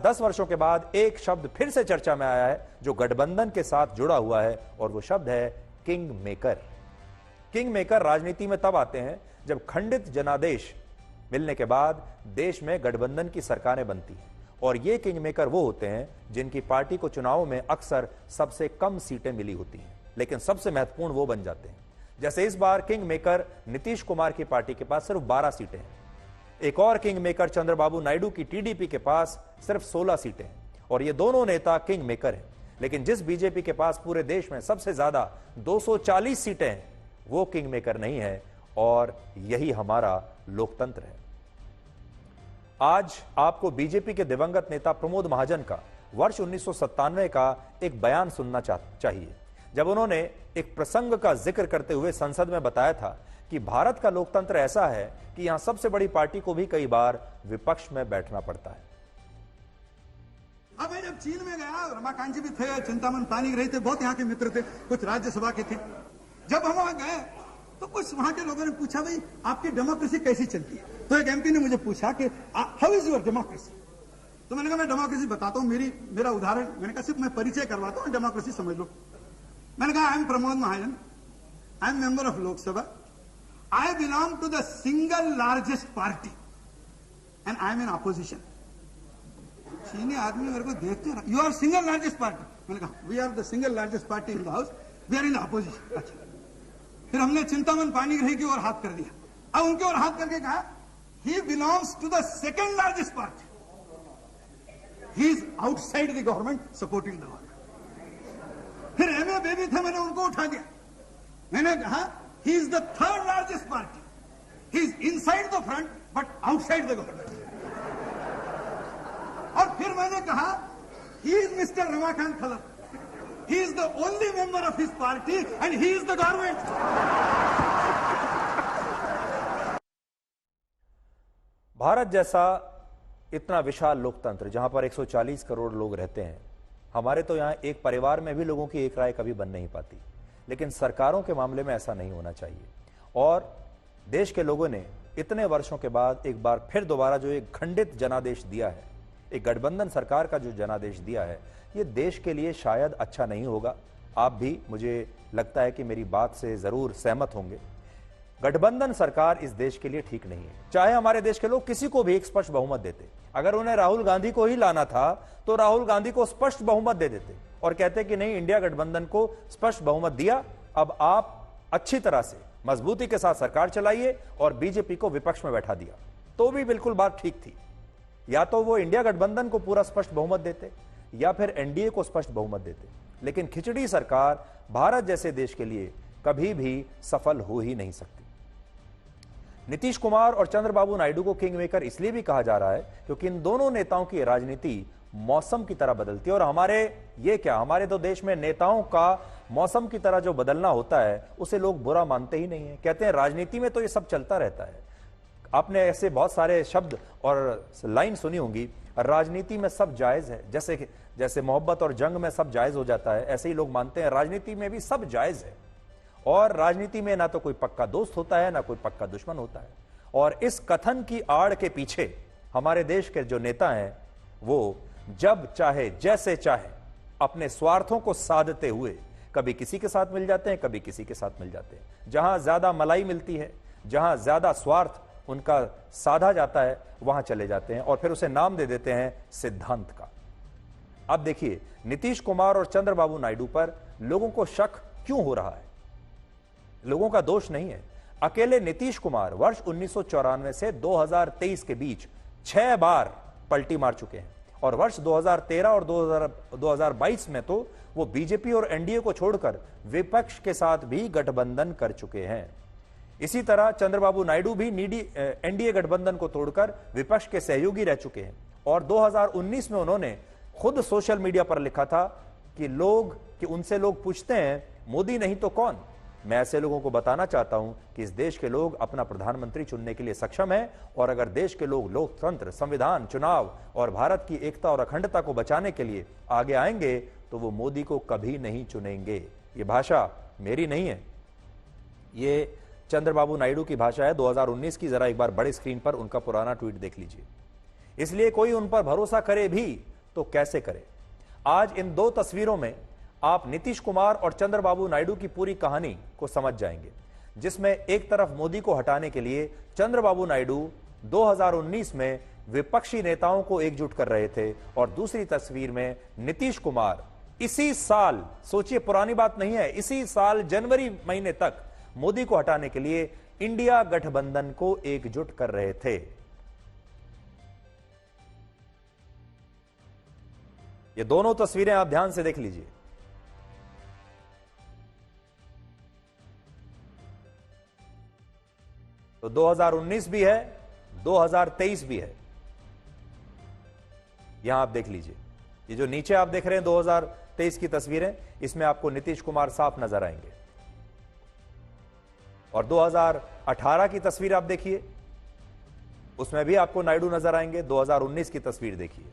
10 वर्षों के बाद एक शब्द फिर से चर्चा में आया है जो गठबंधन के साथ जुड़ा हुआ है, और वो शब्द है किंग मेकर। किंग मेकर राजनीति में तब आते हैं जब खंडित जनादेश मिलने के बाद देश में गठबंधन की सरकारें बनती हैं, और ये किंग मेकर वो होते हैं जिनकी पार्टी को चुनाव में अक्सर सबसे कम सीटें मिली होती हैं, लेकिन सबसे महत्वपूर्ण वो बन जाते हैं। जैसे इस बार किंग मेकर नीतीश कुमार की पार्टी के पास सिर्फ 12 सीटें हैं। एक और किंग मेकर चंद्रबाबू नायडू की टीडीपी के पास सिर्फ 16 सीटें हैं, और ये दोनों नेता किंग मेकर हैं। लेकिन जिस बीजेपी के पास पूरे देश में सबसे ज्यादा 240 सीटें हैं, वो किंग मेकर नहीं है, और यही हमारा लोकतंत्र है। आज आपको बीजेपी के दिवंगत नेता प्रमोद महाजन का वर्ष 1997 का एक बयान सुनना चाहिए, जब उन्होंने एक प्रसंग का जिक्र करते हुए संसद में बताया था कि भारत का लोकतंत्र ऐसा है कि यहां सबसे बड़ी पार्टी को भी कई बार विपक्ष में बैठना पड़ता है। अब मैं जब चीन में गया, रमाकांत जी भी थे, चिंतामन पानी रहे थे, बहुत यहाँ के मित्र थे, कुछ राज्यसभा के थे। जब हम वहां गए तो कुछ वहां के लोगों ने पूछा, भाई आपकी डेमोक्रेसी कैसी चलती है? तो एक एमपी ने मुझे पूछा कि हाउ इज योर डेमोक्रेसी? तो मैंने कहा मैं डेमोक्रेसी बताता हूँ, मेरा उदाहरण, मैंने कहा सिर्फ मैं परिचय करवाता हूँ, डेमोक्रेसी समझ लो। मैंने कहा I am Pramod Mahajan, I am member of Lok Sabha, I belong to the single largest party and I am in opposition. चीनी आदमी मेरे को देखते रहा, you are single largest party? मैंने कहा we are the single largest party in the house, we are in the opposition. अच्छा, फिर हमने चिंतामन पानीग्राही की ओर हाथ कर दिया। अब उनके ओर हाथ करके कहा ही belongs to the second largest party, he is outside the government supporting the government. फिर एमए बेबी थे, मैंने उनको उठा दिया, मैंने कहा he is the third largest party, he is inside the front but outside the government. और फिर मैंने कहा he is mister Ramakant Khalap, he is the only member of his party and he is the government. Bharat जैसा इतना विशाल लोकतंत्र जहां पर 140 करोड़ लोग रहते हैं, हमारे तो यहां एक परिवार में भी लोगों की एक राय कभी बन नहीं पाती, लेकिन सरकारों के मामले में ऐसा नहीं होना चाहिए। और देश के लोगों ने इतने वर्षों के बाद एक बार फिर दोबारा जो एक खंडित जनादेश दिया है, एक गठबंधन सरकार का जो जनादेश दिया है, ये देश के लिए शायद अच्छा नहीं होगा। आप भी, मुझे लगता है कि मेरी बात से जरूर सहमत होंगे। गठबंधन सरकार इस देश के लिए ठीक नहीं है। चाहे हमारे देश के लोग किसी को भी एक स्पष्ट बहुमत देते, अगर उन्हें राहुल गांधी को ही लाना था तो राहुल गांधी को स्पष्ट बहुमत दे देते और कहते कि नहीं, इंडिया गठबंधन को स्पष्ट बहुमत दिया, अब आप अच्छी तरह से मजबूती के साथ सरकार चलाइए, और बीजेपी को विपक्ष में बैठा दिया, तो भी बिल्कुल बात ठीक थी। या तो वो इंडिया गठबंधन को पूरा स्पष्ट बहुमत देते या फिर एनडीए को स्पष्ट बहुमत देते, लेकिन खिचड़ी सरकार भारत जैसे देश के लिए कभी भी सफल हो ही नहीं सकती। नीतीश कुमार और चंद्रबाबू नायडू को किंग मेकर इसलिए भी कहा जा रहा है क्योंकि इन दोनों नेताओं की राजनीति मौसम की तरह बदलती है, और हमारे तो देश में नेताओं का मौसम की तरह जो बदलना होता है उसे लोग बुरा मानते ही नहीं है। कहते हैं राजनीति में तो ये सब चलता रहता है। आपने ऐसे बहुत सारे शब्द और लाइन सुनी होंगी, राजनीति में सब जायज है, जैसे मोहब्बत और जंग में सब जायज हो जाता है, ऐसे ही लोग मानते हैं राजनीति में भी सब जायज है। और राजनीति में ना तो कोई पक्का दोस्त होता है ना कोई पक्का दुश्मन होता है। और इस कथन की आड़ के पीछे हमारे देश के जो नेता हैं, वो जब चाहे जैसे चाहे अपने स्वार्थों को साधते हुए कभी किसी के साथ मिल जाते हैं, कभी किसी के साथ मिल जाते हैं। जहां ज्यादा मलाई मिलती है, जहां ज्यादा स्वार्थ उनका साधा जाता है, वहां चले जाते हैं और फिर उसे नाम दे देते हैं सिद्धांत का। अब देखिए, नीतीश कुमार और चंद्रबाबू नायडू पर लोगों को शक क्यों हो रहा है? लोगों का दोष नहीं है। अकेले नीतीश कुमार वर्ष 1994 से 2023 के बीच 6 बार पलटी मार चुके हैं, और वर्ष 2013 और 2022 में तो वो बीजेपी और एनडीए को छोड़कर विपक्ष के साथ भी गठबंधन कर चुके हैं। इसी तरह चंद्रबाबू नायडू भी एनडीए गठबंधन को तोड़कर विपक्ष के सहयोगी रह चुके हैं, और 2019 में उन्होंने खुद सोशल मीडिया पर लिखा था कि उनसे लोग पूछते हैं मोदी नहीं तो कौन। मैं ऐसे लोगों को बताना चाहता हूं कि इस देश के लोग अपना प्रधानमंत्री चुनने के लिए सक्षम हैं, और अगर देश के लोग लोकतंत्र, संविधान, चुनाव और भारत की एकता और अखंडता को बचाने के लिए आगे आएंगे तो वो मोदी को कभी नहीं चुनेंगे। ये भाषा मेरी नहीं है, ये चंद्रबाबू नायडू की भाषा है 2019 की। जरा एक बार बड़े स्क्रीन पर उनका पुराना ट्वीट देख लीजिए। इसलिए कोई उन पर भरोसा करे भी तो कैसे करें। आज इन दो तस्वीरों में आप नीतीश कुमार और चंद्रबाबू नायडू की पूरी कहानी को समझ जाएंगे, जिसमें एक तरफ मोदी को हटाने के लिए चंद्रबाबू नायडू 2019 में विपक्षी नेताओं को एकजुट कर रहे थे और दूसरी तस्वीर में नीतीश कुमार इसी साल, सोचिए पुरानी बात नहीं है, इसी साल जनवरी महीने तक मोदी को हटाने के लिए इंडिया गठबंधन को एकजुट कर रहे थे। ये दोनों तस्वीरें आप ध्यान से देख लीजिए। तो 2019 भी है, 2023 भी है। यहां आप देख लीजिए, ये जो नीचे आप देख रहे हैं 2023 की तस्वीरें, इसमें आपको नीतीश कुमार साफ नजर आएंगे। और 2018 की तस्वीर आप देखिए, उसमें भी आपको नायडू नजर आएंगे। 2019 की तस्वीर देखिए।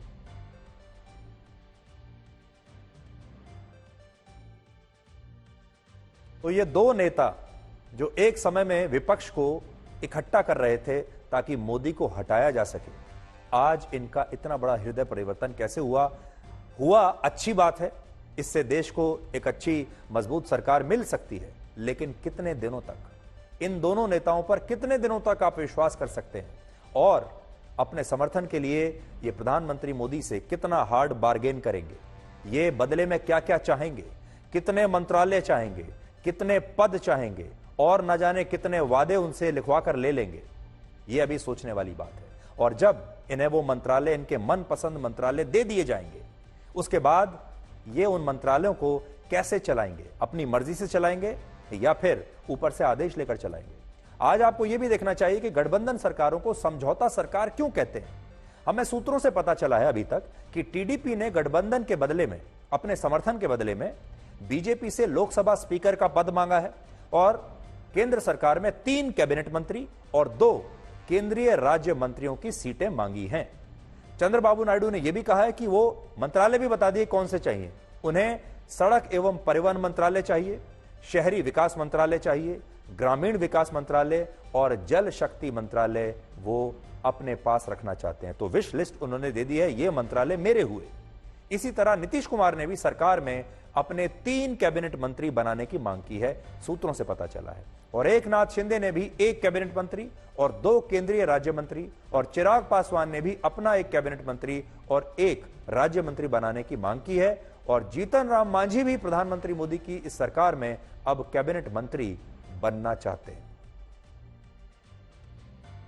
तो ये दो नेता जो एक समय में विपक्ष को इकट्ठा कर रहे थे ताकि मोदी को हटाया जा सके, आज इनका इतना बड़ा हृदय परिवर्तन कैसे हुआ अच्छी बात है, इससे देश को एक अच्छी मजबूत सरकार मिल सकती है। लेकिन कितने दिनों तक, इन दोनों नेताओं पर कितने दिनों तक आप विश्वास कर सकते हैं और अपने समर्थन के लिए ये प्रधानमंत्री मोदी से कितना हार्ड बार्गेन करेंगे, ये बदले में क्या क्या चाहेंगे, कितने मंत्रालय चाहेंगे, कितने पद चाहेंगे और न जाने कितने वादे उनसे लिखवा कर ले लेंगे, ये अभी सोचने वाली बात है। और जब इन्हें वो मंत्रालय, इनके मनपसंद मंत्रालय दे दिए जाएंगे, उसके बाद ये उन मंत्रालयों को कैसे चलाएंगे, अपनी मर्जी से चलाएंगे या फिर ऊपर से आदेश लेकर चलाएंगे। आज आपको यह भी देखना चाहिए कि गठबंधन सरकारों को समझौता सरकार क्यों कहते हैं। हमें सूत्रों से पता चला है अभी तक कि टीडीपी ने गठबंधन के बदले में, अपने समर्थन के बदले में बीजेपी से लोकसभा स्पीकर का पद मांगा है और केंद्र सरकार में 3 कैबिनेट मंत्री और 2 केंद्रीय राज्य मंत्रियों की सीटें मांगी हैं। चंद्रबाबू नायडू ने यह भी कहा है कि वो मंत्रालय भी बता दिए कौन से चाहिए। उन्हें सड़क एवं परिवहन मंत्रालय चाहिए, शहरी विकास मंत्रालय चाहिए, ग्रामीण विकास मंत्रालय और जल शक्ति मंत्रालय वो अपने पास रखना चाहते हैं। तो विश लिस्ट उन्होंने दे दी है, ये मंत्रालय मेरे हुए। इसी तरह नीतीश कुमार ने भी सरकार में अपने 3 कैबिनेट मंत्री बनाने की मांग की है, सूत्रों से पता चला है। और एकनाथ शिंदे ने भी 1 कैबिनेट मंत्री और 2 केंद्रीय राज्य मंत्री, और चिराग पासवान ने भी अपना 1 कैबिनेट मंत्री और 1 राज्य मंत्री बनाने की मांग की है। और जीतन राम मांझी भी प्रधानमंत्री मोदी की इस सरकार में अब कैबिनेट मंत्री बनना चाहते हैं।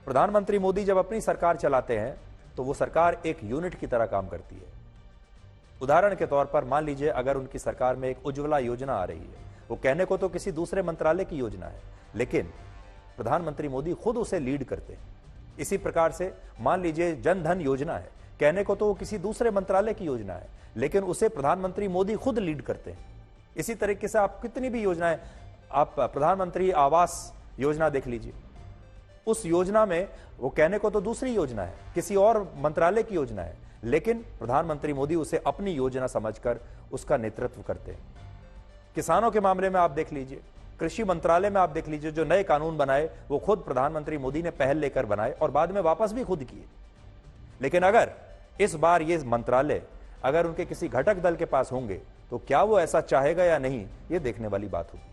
प्रधानमंत्री मोदी जब अपनी सरकार चलाते हैं तो वो सरकार एक यूनिट की तरह काम करती है। उदाहरण के तौर पर मान लीजिए अगर उनकी सरकार में एक उज्ज्वला योजना आ रही है, वो कहने को तो किसी दूसरे मंत्रालय की योजना है, लेकिन प्रधानमंत्री मोदी खुद उसे लीड करते हैं। इसी प्रकार से मान लीजिए जन धन योजना है, कहने को तो वो किसी दूसरे मंत्रालय की योजना है, लेकिन उसे प्रधानमंत्री मोदी खुद लीड करते हैं। इसी तरीके से आप कितनी भी योजनाएं, आप प्रधानमंत्री आवास योजना देख लीजिए, उस योजना में वो कहने को तो दूसरी योजना है, किसी और मंत्रालय की योजना है, लेकिन प्रधानमंत्री मोदी उसे अपनी योजना समझकर उसका नेतृत्व करते हैं। किसानों के मामले में आप देख लीजिए, कृषि मंत्रालय में आप देख लीजिए, जो नए कानून बनाए वो खुद प्रधानमंत्री मोदी ने पहल लेकर बनाए और बाद में वापस भी खुद किए। लेकिन अगर इस बार ये मंत्रालय अगर उनके किसी घटक दल के पास होंगे तो क्या वो ऐसा चाहेगा या नहीं, ये देखने वाली बात होगी।